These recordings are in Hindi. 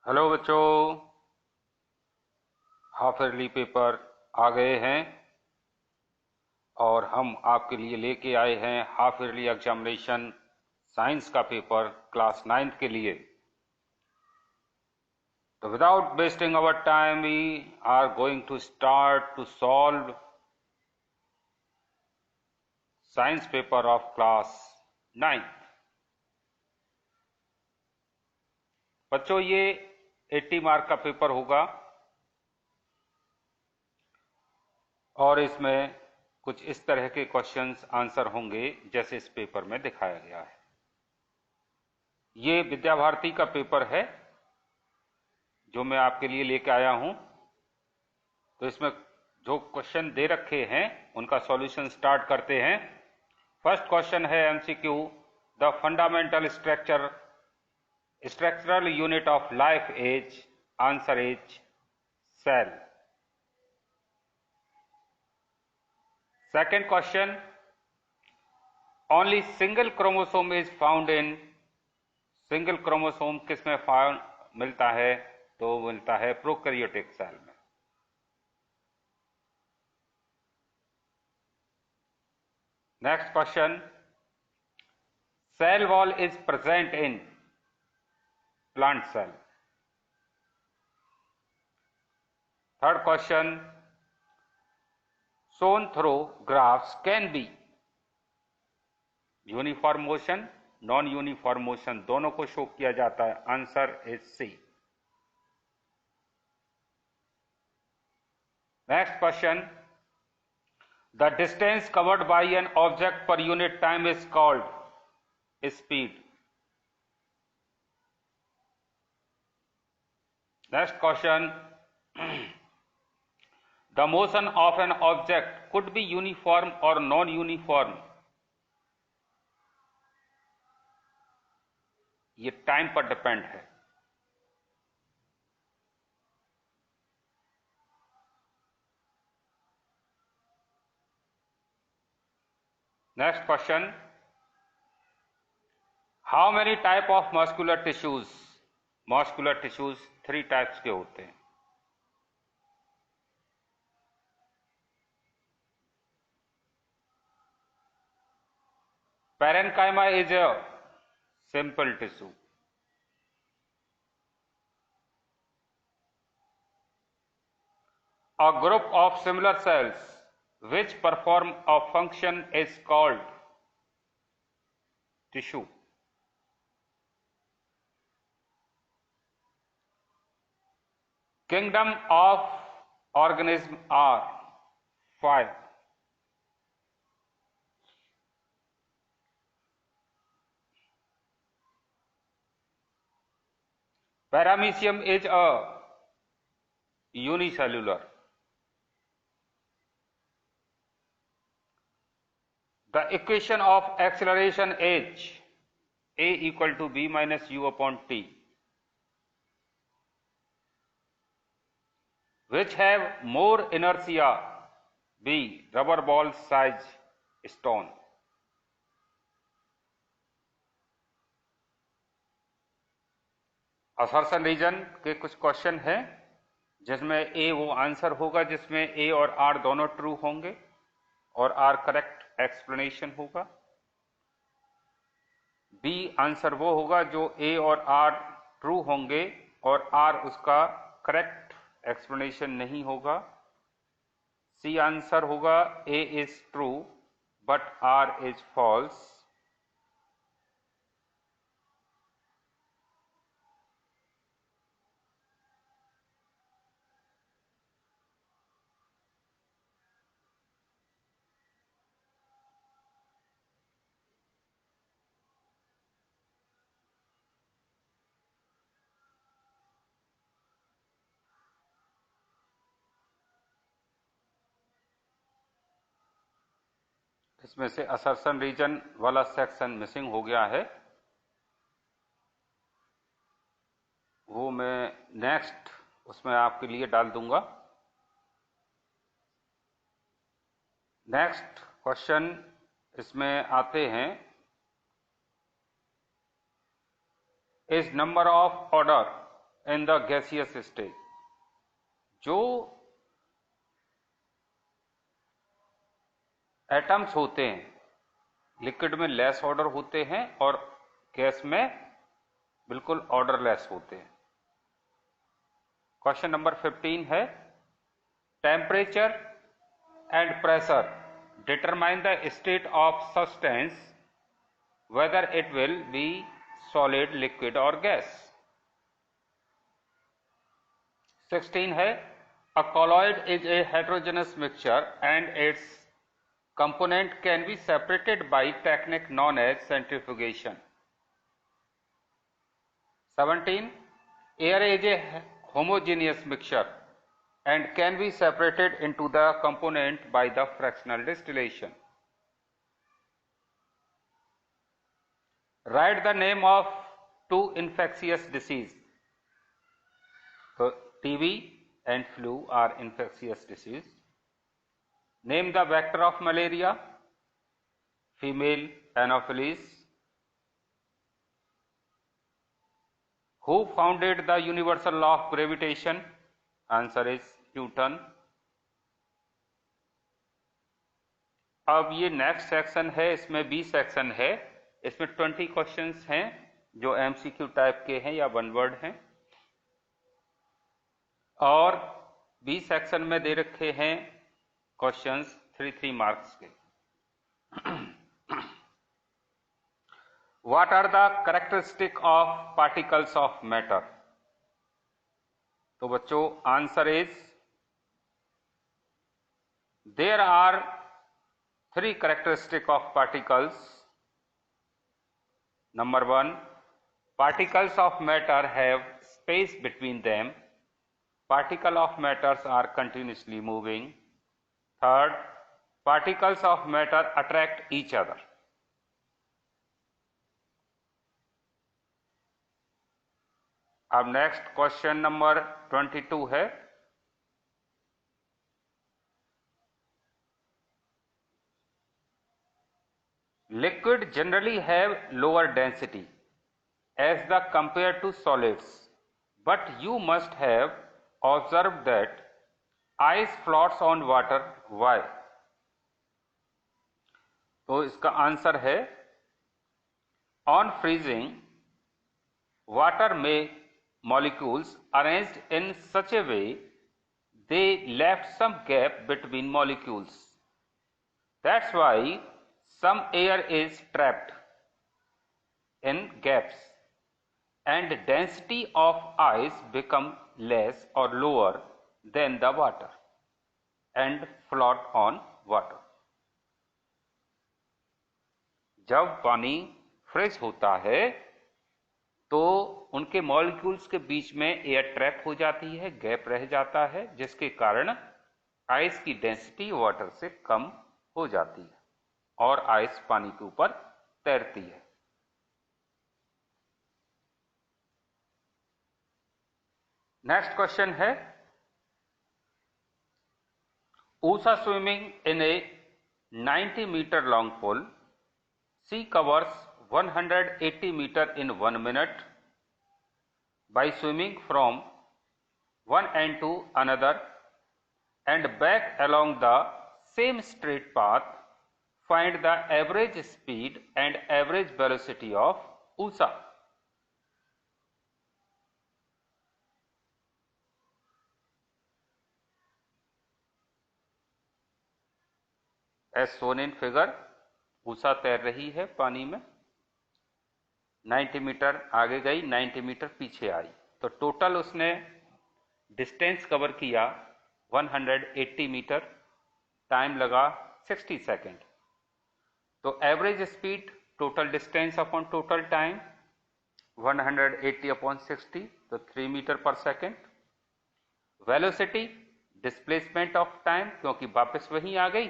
हेलो बच्चों, हाफ ईयरली पेपर आ गए हैं और हम आपके लिए लेके आए हैं हाफ ईयरली एग्जामिनेशन साइंस का पेपर क्लास 9th के लिए। तो without wasting our time we are going to start to solve science paper of class 9th। बच्चों, ये 80 मार्क का पेपर होगा और इसमें कुछ इस तरह के क्वेश्चंस आंसर होंगे जैसे इस पेपर में दिखाया गया है। ये विद्या भारती का पेपर है जो मैं आपके लिए लेके आया हूं। तो इसमें जो क्वेश्चन दे रखे हैं उनका सॉल्यूशन स्टार्ट करते हैं। फर्स्ट क्वेश्चन है MCQ, the fundamental structural unit of life is, answer is cell. Second question, only single chromosome is found in, single chromosome किसमें फाउंड मिलता है? तो मिलता है प्रोकैरियोटिक सेल में। Next question, cell wall is present in plant cell. Third question, shown through graphs can be uniform motion, non uniform motion, दोनों को शो किया जाता है। Answer is C. Next question, the distance covered by an object per unit time is called speed. Next question, the motion of an object could be uniform और नॉन यूनिफॉर्म। ये टाइम पर डिपेंड है। Next question, how many type of muscular tissues? Muscular tissues 3 types के होते हैं। Parenchyma is a simple tissue. A group of similar cells which perform a function is called tissue. Kingdom of organisms are 5. Paramecium is a unicellular. The equation of acceleration is a equal to b minus u upon t. Which have more inertia? B. Rubber ball size stone. Assertion reason के कुछ क्वेश्चन हैं जिसमें ए वो आंसर होगा जिसमें ए और आर दोनों ट्रू होंगे और आर करेक्ट एक्सप्लेनेशन होगा। बी आंसर वो होगा जो ए और आर ट्रू होंगे और आर उसका करेक्ट एक्सप्लेनेशन नहीं होगा। सी आंसर होगा A is true but R is false. इसमें से असर्शन रीजन वाला सेक्शन मिसिंग हो गया है, वो मैं नेक्स्ट उसमें आपके लिए डाल दूंगा। नेक्स्ट क्वेश्चन इसमें आते हैं, is number of order in the gaseous stage. जो एटम्स होते हैं लिक्विड में लेस ऑर्डर होते हैं और गैस में बिल्कुल ऑर्डरलेस होते हैं। क्वेश्चन नंबर 15 है temperature and pressure determine the state of substance whether it will be solid, liquid और गैस। 16 है a colloid is a heterogeneous mixture and its component can be separated by technique known as centrifugation. 17 air is a homogeneous mixture and can be separated into the component by the fractional distillation. Write the name of two infectious disease. So TB and flu are infectious disease. Name the vector of malaria, female Anopheles. Who founded the universal law of gravitation? Answer is Newton. अब ये नेक्स्ट सेक्शन है, इसमें बी सेक्शन है। इसमें 20 क्वेश्चंस हैं जो एमसीक्यू टाइप के हैं या वन वर्ड हैं, और बी सेक्शन में दे रखे हैं क्वेश्चंस 3 मार्क्स के। What are the characteristic of particles of matter? तो बच्चों answer is there are 3 characteristic of particles. Number 1, particles of matter have space between them. Particles of matters are continuously moving. Third, particles of matter attract each other. अब नेक्स्ट क्वेश्चन नंबर 22 है liquid generally have lower density as the compared to solids, but you must have observed that ice floats on water. Why? तो इसका आंसर है on freezing water may molecules arranged in such a way they left some gap between molecules. That's why some air is trapped in gaps and density of ice become less or lower than the water and float on water. जब पानी फ्रेश होता है तो उनके मॉलिक्यूल्स के बीच में एयर ट्रैप हो जाती है, गैप रह जाता है, जिसके कारण आइस की डेंसिटी वाटर से कम हो जाती है और आइस पानी के ऊपर तैरती है। नेक्स्ट क्वेश्चन है Usha swimming in a 90 metre long pool, she covers 180 meter in 1 minute. By swimming from one end to another and back along the same straight path, find the average speed and average velocity of Usha. As shown in figure, Usha तैर रही है पानी में, 90 मीटर आगे गई, 90 मीटर पीछे आई, तो टोटल उसने डिस्टेंस कवर किया 180 मीटर, टाइम लगा 60 सेकेंड। तो average speed total distance upon total time 180 upon 60, तो 3 मीटर पर second. Velocity displacement of time, क्योंकि वापस वहीं आ गई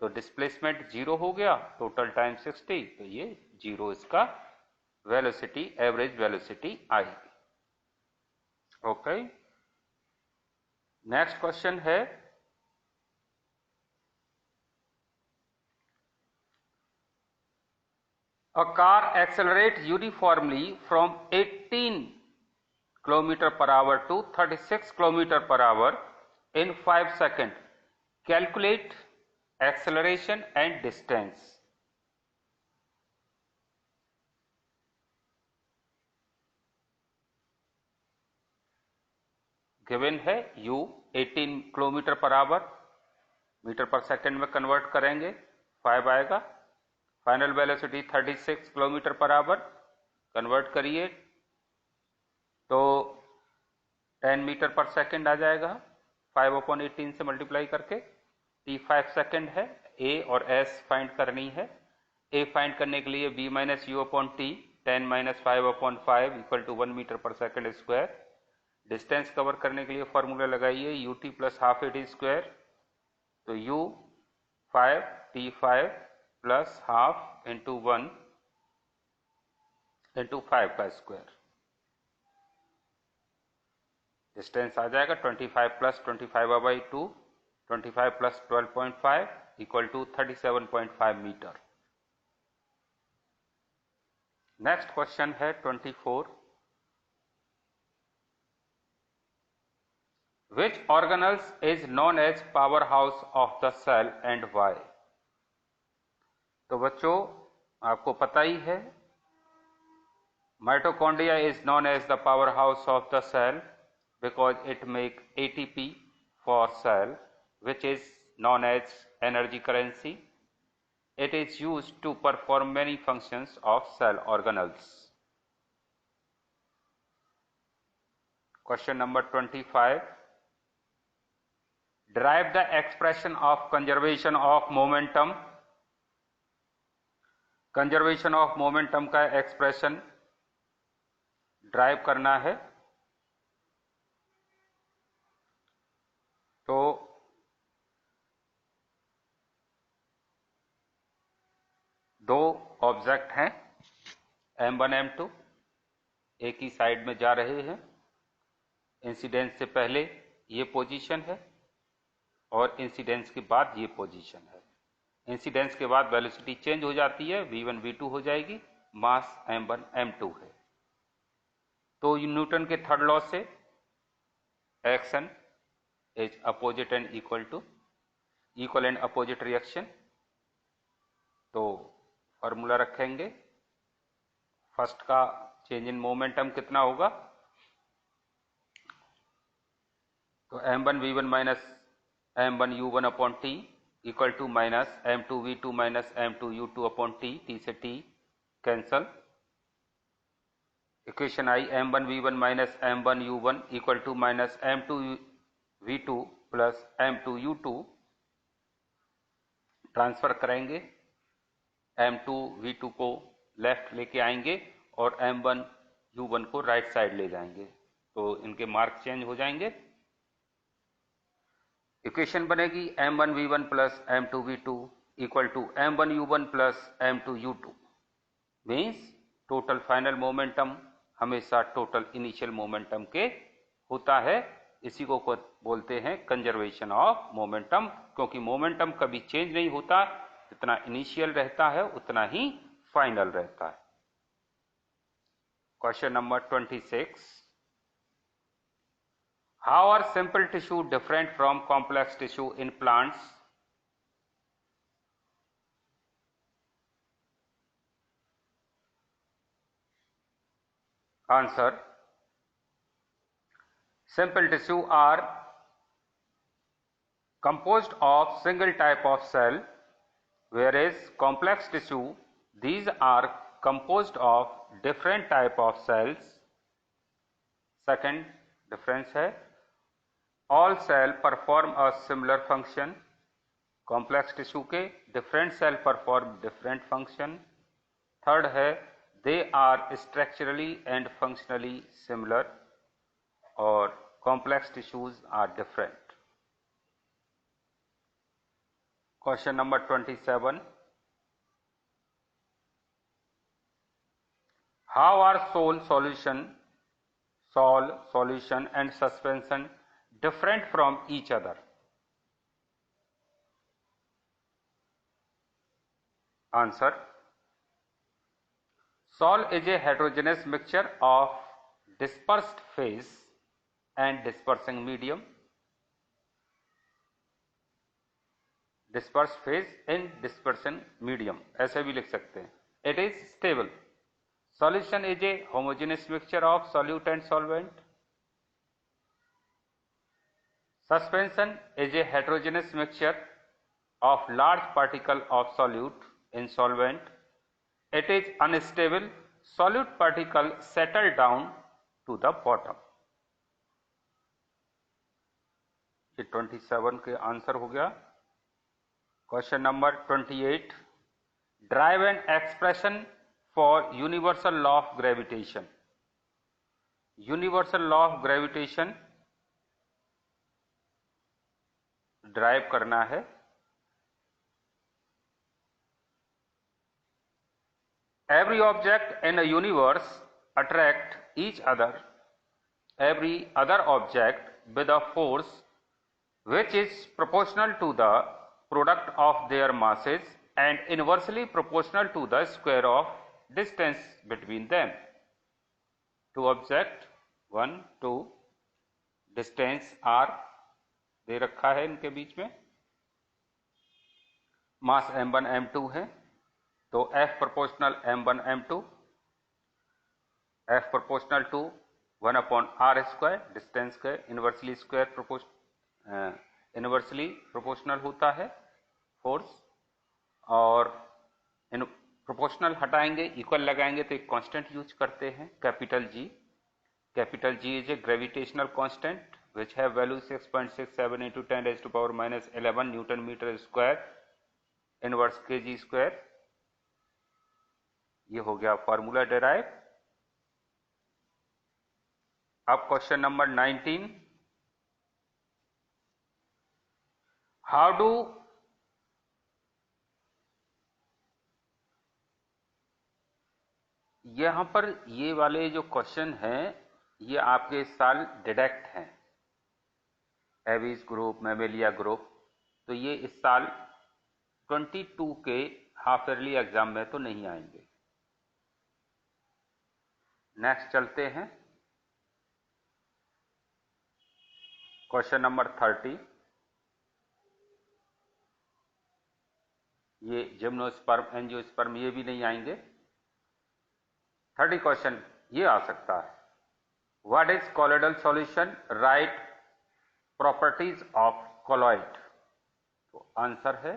तो डिस्प्लेसमेंट 0 हो गया, टोटल टाइम 60, तो ये 0 इसका वेलोसिटी, एवरेज वेलोसिटी आएगी। ओके, नेक्स्ट क्वेश्चन है a car accelerate uniformly from 18 kilometer per hour to 36 kilometer per hour in 5 seconds. Calculate acceleration and distance. Given है u 18 kilometre per hour, metre per second में कन्वर्ट करेंगे 5 आएगा। Final velocity 36 kilometre per hour, convert करिए तो 10 मीटर पर सेकंड आ जाएगा 5/18 से मल्टीप्लाई करके। t 5 सेकंड है, a और s फाइंड करनी है। a फाइंड करने के लिए b minus u upon t 10 minus 5/5 equal to 1 metre per second square. Distance cover करने के लिए फॉर्मूला लगाइए u t plus half a t square, तो u 5 t 5 plus half into 1 into 5 का स्क्वायर। डिस्टेंस आ जाएगा 25 plus 25/2, 25 plus 12.5 equal to 37.5 metre. Next question है 24। Which organelles is known as powerhouse of the cell and why? तो बच्चों आपको पता ही है, mitochondria is known as the powerhouse of the cell because it make ATP for cell, which is known as energy currency. It is used to perform many functions of cell organelles. Question number 25. Derive the expression of conservation of momentum. Conservation of momentum का एक्सप्रेशन ड्राइव करना है। तो दो ऑब्जेक्ट हैं m1 m2, एक ही साइड में जा रहे हैं। इंसिडेंस से पहले ये पोजीशन है और इंसिडेंस के बाद ये पोजीशन है। इंसिडेंस के बाद वेलोसिटी चेंज हो जाती है, v1 v2 हो जाएगी, मास m1 m2 है। तो न्यूटन के थर्ड लॉ से action is opposite and equal and opposite reaction. तो फॉर्मूला रखेंगे, फर्स्ट का चेंज इन मोमेंटम कितना होगा, तो m1 v1 minus m1 u1 upon T equal to minus m2 v2 minus m2 u2 upon T, T से टी कैंसल। इक्वेशन आई m1 v1 minus m1 u1 equal to minus m2 v2 plus m2 u2। Transfer करेंगे, m2 v2 को लेफ्ट लेके आएंगे और m1 u1 को राइट साइड ले जाएंगे, तो इनके मार्क चेंज हो जाएंगे। इक्वेशन बनेगी m1 v1 plus m2 v2 equal to m1 u1 plus m2 u2। Means total final momentum हमेशा टोटल इनिशियल मोमेंटम के होता है। इसी को बोलते हैं कंजर्वेशन ऑफ मोमेंटम, क्योंकि मोमेंटम कभी चेंज नहीं होता, जितना इनिशियल रहता है उतना ही फाइनल रहता है। Question number 26। How are simple tissue different from complex tissue in plants? Answer. Simple tissue are composed of single type of cell, whereas complex tissue, these are composed of different type of cells. Second difference है, all cell perform a similar function. complex tissue के different cell perform different function. Third है, they are structurally and functionally similar, और complex tissues are different. Question number 27. How are sol solution and suspension different from each other? Answer. Sol is a heterogeneous mixture of dispersed phase and dispersing medium. Dispersed phase in dispersion medium, ऐसे भी लिख सकते हैं. It is stable. Solution is a homogeneous mixture of solute and solvent. Suspension is a heterogeneous mixture of large particle of solute in solvent. It is unstable. Solute particle settle down to the bottom. ये 27 के आंसर हो गया. Question number 28. Derive an expression for universal law of gravitation. Universal law of gravitation drive करना है. Every object in a universe attract each other. Every other object with a force which is proportional to the product of their masses and inversely proportional to the square of distance between them. Two object 1 2 distance r दे रखा है इनके बीच में. मास m1 m2 है, तो F proportional m1 m2, F proportional to 1/r square, distance के इनवर्सली प्रोपोर्शनल होता है फोर्स. और इन प्रोपोर्शनल हटाएंगे, इक्वल लगाएंगे तो एक कांस्टेंट यूज करते हैं, capital G. Capital G is a gravitational constant which have value 6.67 into 10 raised to power minus 11 Newton meter square inverse kg square. ये हो गया फॉर्मूला डेराइव. अब क्वेश्चन नंबर 19. हाउ डू यहां पर ये वाले जो क्वेश्चन हैं ये आपके इस साल डिडक्ट हैं. एवीज ग्रुप, मैमेलिया ग्रुप, तो ये इस साल 22 के हाफ ईयरली एग्जाम में तो नहीं आएंगे. नेक्स्ट चलते हैं. Question number 30. ये जिम्नोस्पर्म, एंजियोस्पर्म ये भी नहीं आएंगे. 30 क्वेश्चन ये आ सकता है. What is colloidal solution? Right properties of colloid. तो आंसर है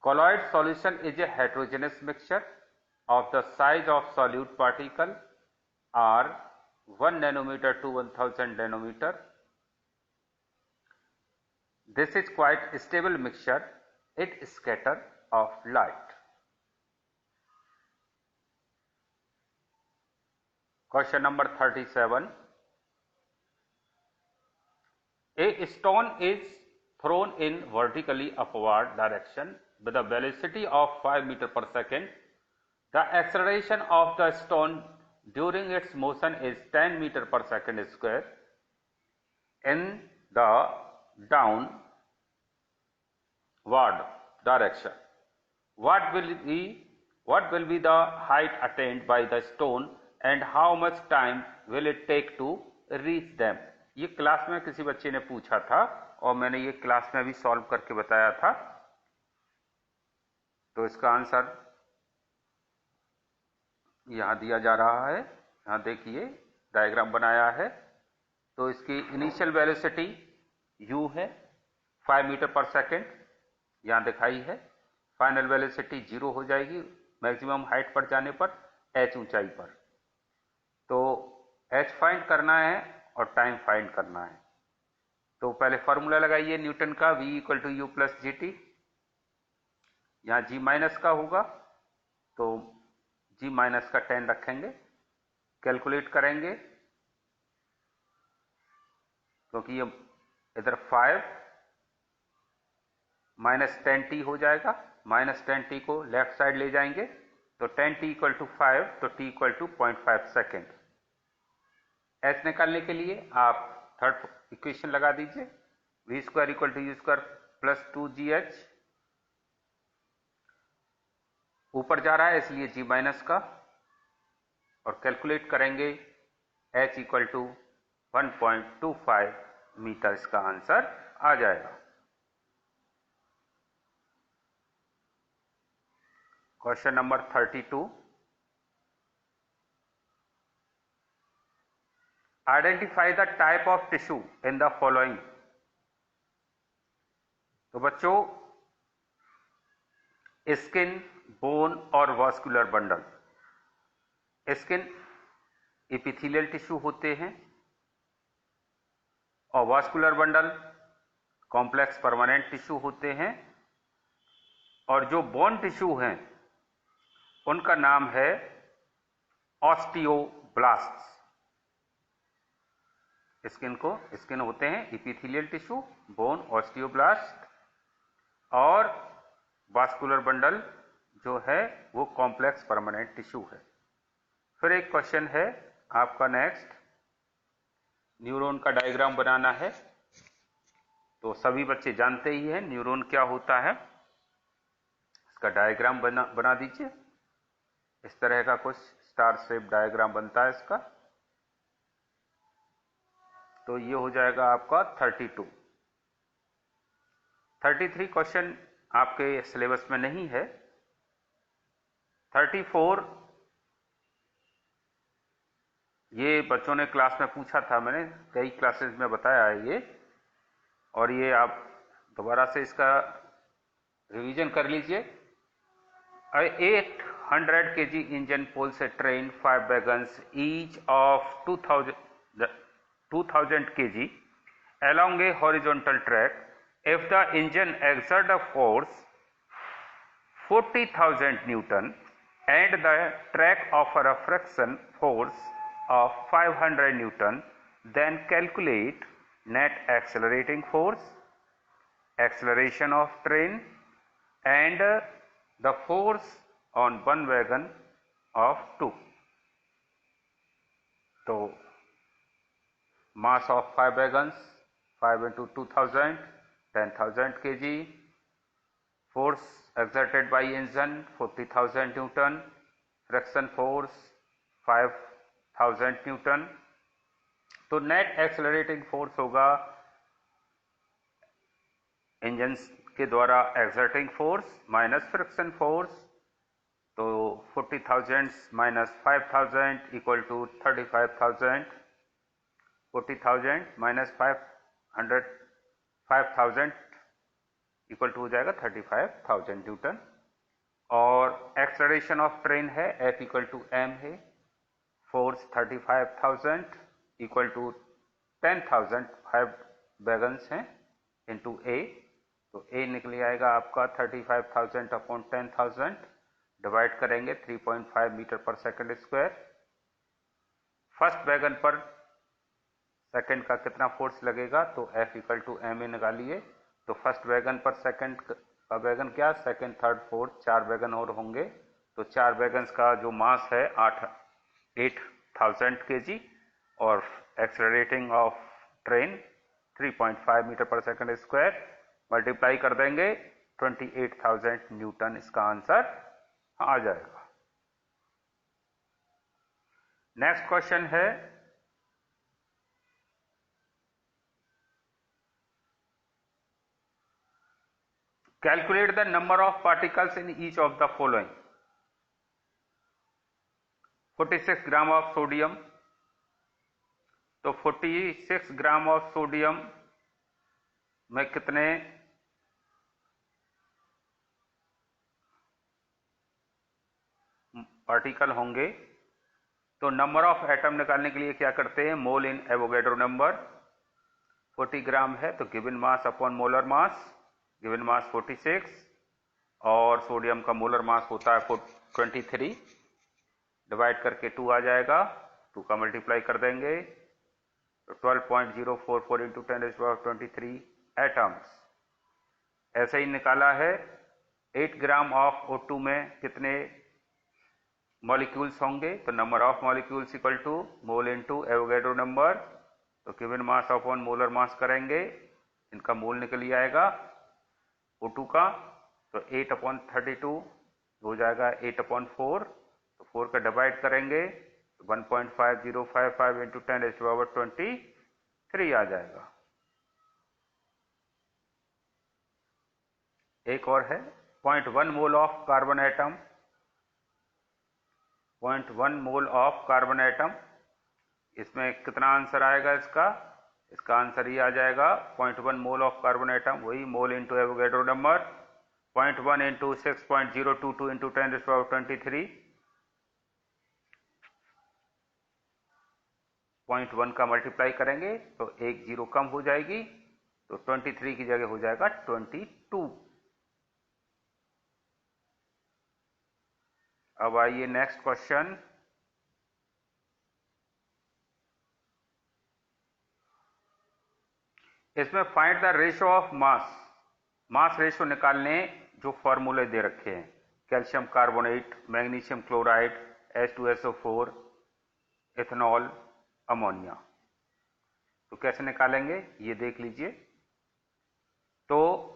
colloid solution is a heterogeneous mixture of the size of solute particle are 1 nanometer to 1000 nanometer. This is quite stable mixture. It scatter of light. Question number 37. A stone is thrown in vertically upward direction with a velocity of 5 meters per second. The acceleration of the stone during its motion is 10 meters per second square. In the downward direction, what will be the height attained by the stone and how much time will it take to reach them? ये क्लास में किसी बच्चे ने पूछा था और मैंने ये क्लास में भी सॉल्व करके बताया था. तो इसका आंसर यहां दिया जा रहा है. यहां देखिए डायग्राम बनाया है. तो इसकी इनिशियल वेलोसिटी u है 5 मीटर पर सेकेंड, यहां दिखाई है. फाइनल वेलोसिटी 0 हो जाएगी मैक्सिमम हाइट पर जाने पर h ऊंचाई पर. तो h फाइंड करना है और टाइम फाइंड करना है. तो पहले फॉर्मूला लगाइए न्यूटन का, v equal to u plus g t. यहाँ g माइनस का होगा तो g माइनस का 10 रखेंगे, कैलकुलेट करेंगे क्योंकि ये इधर 5 माइनस 10t हो जाएगा. माइनस 10t को लेफ्ट साइड ले जाएंगे तो 10t इक्वल टू 5, तो t equal to 0.5 second. h निकालने के लिए आप थर्ड इक्वेशन लगा दीजिए, v square equal to u square plus 2gh. ऊपर जा रहा है इसलिए g माइनस का, और कैलकुलेट करेंगे H इक्वल टू 1.25 मीटर इसका आंसर आ जाएगा। Question number 32, identify the type of tissue in the following. तो बच्चों, स्किन, बोन और vascular bundle. Skin epithelial tissue होते हैं और vascular bundle complex permanent tissue होते हैं, और जो बोन टिश्यू हैं उनका नाम है ऑस्टियोब्लास्ट्स। स्किन होते हैं एपिथेलियल टिश्यू, बोन ऑस्टियोब्लास्ट, और वास्कुलर बंडल जो है वो कॉम्प्लेक्स परमानेंट टिश्यू है। फिर एक क्वेश्चन है आपका नेक्स्ट, न्यूरॉन का डायग्राम बनाना है। तो सभी बच्चे जानते ही हैं न्यूरॉन क्या होता है। इसका डायग्राम बना दीजिए। इस तरह का कुछ स्टार शेप डायग्राम बनता है इसका। तो ये हो जाएगा आपका 32। 33 क्वेश्चन आपके सिलेबस में नहीं है। 34 ये बच्चों ने क्लास में पूछा था, मैंने कई क्लासेस में बताया है ये, और ये आप दोबारा से इसका रिवीजन कर लीजिए। 800 kg इंजन पुल से train 5 wagons each of 2000 kg along a horizontal track. If the engine exert a force 40,000 Newton and the track offer a friction force of 500 Newton, then calculate net accelerating force, acceleration of train, and the force on one wagon of 2. So mass of 5 wagons, 5 into 2000, 10,000 kg, force exerted by engine 40,000 Newton, friction force 5,000 Newton। तो नेट एक्सेलरेटिंग फोर्स होगा इंजन के द्वारा exerting force minus friction force. तो 40,000 minus 5,000 equal to 35,000। 40,000 minus 5,000 equal to हो जाएगा 35,000 न्यूटन। और एक्सेलरेशन ऑफ ट्रेन है F इक्वल टू m है। फोर्स 35,000 इक्वल टू 10,000, 5 वैगन्स हैं इंटू A। तो A निकल आएगा आपका 35,000 अपॉन 10,000, डिवाइड करेंगे 3.5 metre per second square. First wagon पर सेकंड का कितना फोर्स लगेगा, तो F इक्वल टू m ए निकालिए। तो फर्स्ट वैगन पर सेकंड का वैगन क्या, सेकंड, थर्ड, फोर्थ, 4 वैगन और होंगे। तो 4 वैगन्स का जो मास है 8,000 kg, और accelerating of train 3.5 metre per second square, multiply कर देंगे 28,000 न्यूटन इसका आंसर आ जाएगा। नेक्स्ट क्वेश्चन है calculate the number of particles in each of the following. 46 gram of sodium. तो 46 ग्राम ऑफ सोडियम में कितने पार्टिकल होंगे। तो नंबर ऑफ एटम निकालने के लिए क्या करते हैं, मोल इन एवोगैड्रो नंबर। 40 ग्राम है तो गिवन मास अपॉन मोलर मास, गिवन मास 46, और सोडियम का मोलर मास होता है 23, डिवाइड करके 2 आ जाएगा। 2 का मल्टीप्लाई कर देंगे तो 12.044 इंटू 10⁻23 एटम्स। ऐसे ही निकाला है 8 ग्राम ऑफ O2 में कितने मॉलिक्यूल्स होंगे। तो number of molecules equal to mole into Avogadro number. तो given mass upon molar mass करेंगे, इनका मोल निकल ही आएगा O2 का। तो 8/32 हो जाएगा 8/4। तो 4 का डिवाइड करेंगे 1.5055 इंटू 10⁻23 आ जाएगा। एक और है 0.1 mole of carbon atom, 0.1 mole of carbon atom. इसमें कितना आंसर आएगा इसका? इसका आंसर ये आ जाएगा 0.1 मोल ऑफ कार्बन एटम, वही mole into Avogadro number, 0.1 into 6.022 into 10⁻23। 0.1 का मल्टीप्लाई करेंगे तो एक जीरो कम हो जाएगी, तो 23 की जगह हो जाएगा 22। अब आइए नेक्स्ट क्वेश्चन। इसमें find the ratio of mass ratio निकालने जो फॉर्मूले दे रखे हैं, calcium carbonate, magnesium chloride, H2SO4, ethanol, ammonia. तो कैसे निकालेंगे ये देख लीजिए। तो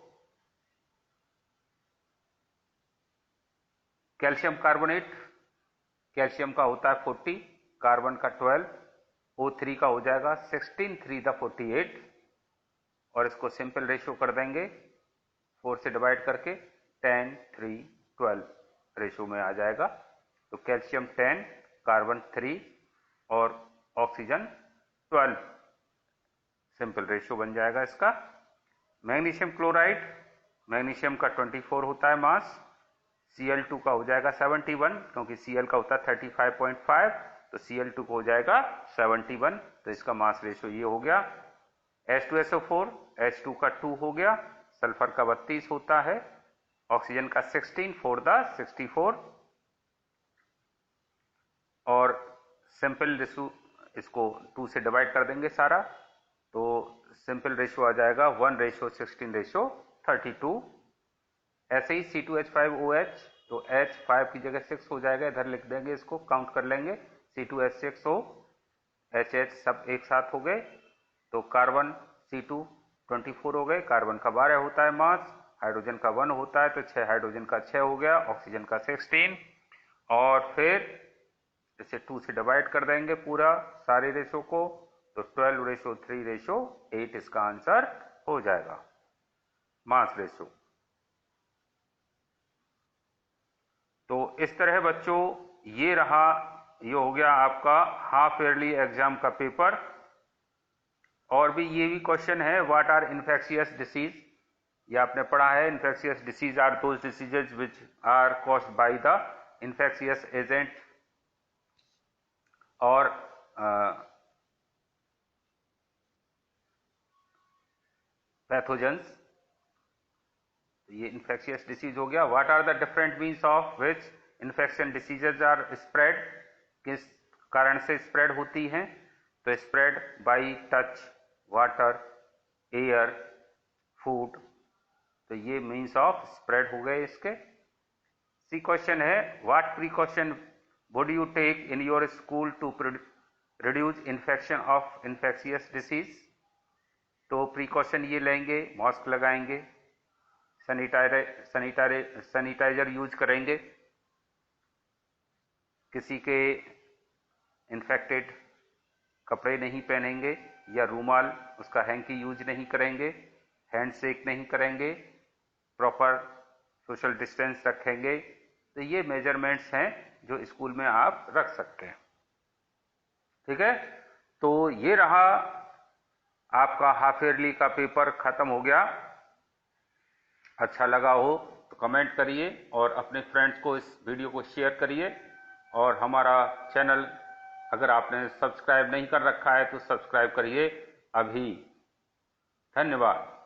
कैल्शियम कार्बोनेट, कैल्शियम का होता है 40, कार्बन का 12, O3 का हो जाएगा 16, 3 × 48, और इसको सिंपल रेशियो कर देंगे 4 से डिवाइड करके, 10, 3, 12 रेशियो में आ जाएगा। तो कैल्शियम 10, कार्बन 3 और ऑक्सीजन 12, सिंपल रेशियो बन जाएगा इसका। मैग्नीशियम क्लोराइड, मैग्नीशियम का 24 होता है मास, Cl2 का हो जाएगा 71, क्योंकि Cl का होता है 35.5, तो Cl2 को हो जाएगा 71, तो इसका मास रेशियो ये हो गया। H2SO4, H2 का 2 हो गया, सल्फर का 32 होता है, ऑक्सीजन का 16, 4 × 64, और सिंपल रेशियो इसको 2 से डिवाइड कर देंगे सारा, तो सिंपल रेशियो आ जाएगा 1:16:32। ऐसे ही C2H5OH, तो H 5 की जगह 6 हो जाएगा, इधर लिख देंगे, इसको काउंट कर लेंगे, C2H6O, HH सब एक साथ हो गए, तो कार्बन C2 24 हो गए, कार्बन का 12 होता है मास, हाइड्रोजन का 1 होता है, तो 6 हाइड्रोजन का 6 हो गया, ऑक्सीजन का 16, और फिर इसे 2 से डिवाइड कर देंगे पूरा सारे रेशो को, तो 12:3:8 इसका आंसर हो जाएगा मास रेशो। तो इस तरह बच्चों ये रहा, ये हो गया आपका हाफ ईयरली एग्जाम का पेपर। और भी ये भी क्वेश्चन है, व्हाट आर इन्फेक्शियस डिसीज, ये आपने पढ़ा है। Infectious disease are those diseases which are caused by the infectious agent और पैथोजेंस। ये इन्फेक्शियस डिसीज हो गया। What are the different means of which infection diseases are spread, किस कारण से स्प्रेड होती हैं, तो spread by touch, water, air, food, तो ये मीन्स ऑफ स्प्रेड हो गए इसके। सी क्वेश्चन है, what precaution would you take in your school to reduce infection of infectious disease, तो प्रिकॉशन ये लेंगे, मास्क लगाएंगे, सैनिटाइजर यूज करेंगे, किसी के इन्फेक्टेड कपड़े नहीं पहनेंगे या रूमाल उसका हैंकी यूज नहीं करेंगे, हैंडशेक नहीं करेंगे, प्रॉपर सोशल डिस्टेंस रखेंगे। तो ये मेजरमेंट्स हैं जो स्कूल में आप रख सकते हैं। ठीक है, तो ये रहा आपका हाफ ईयरली का पेपर खत्म हो गया। अच्छा लगा हो तो कमेंट करिए और अपने फ्रेंड्स को इस वीडियो को शेयर करिए, और हमारा चैनल अगर आपने सब्सक्राइब नहीं कर रखा है तो सब्सक्राइब करिए अभी। धन्यवाद।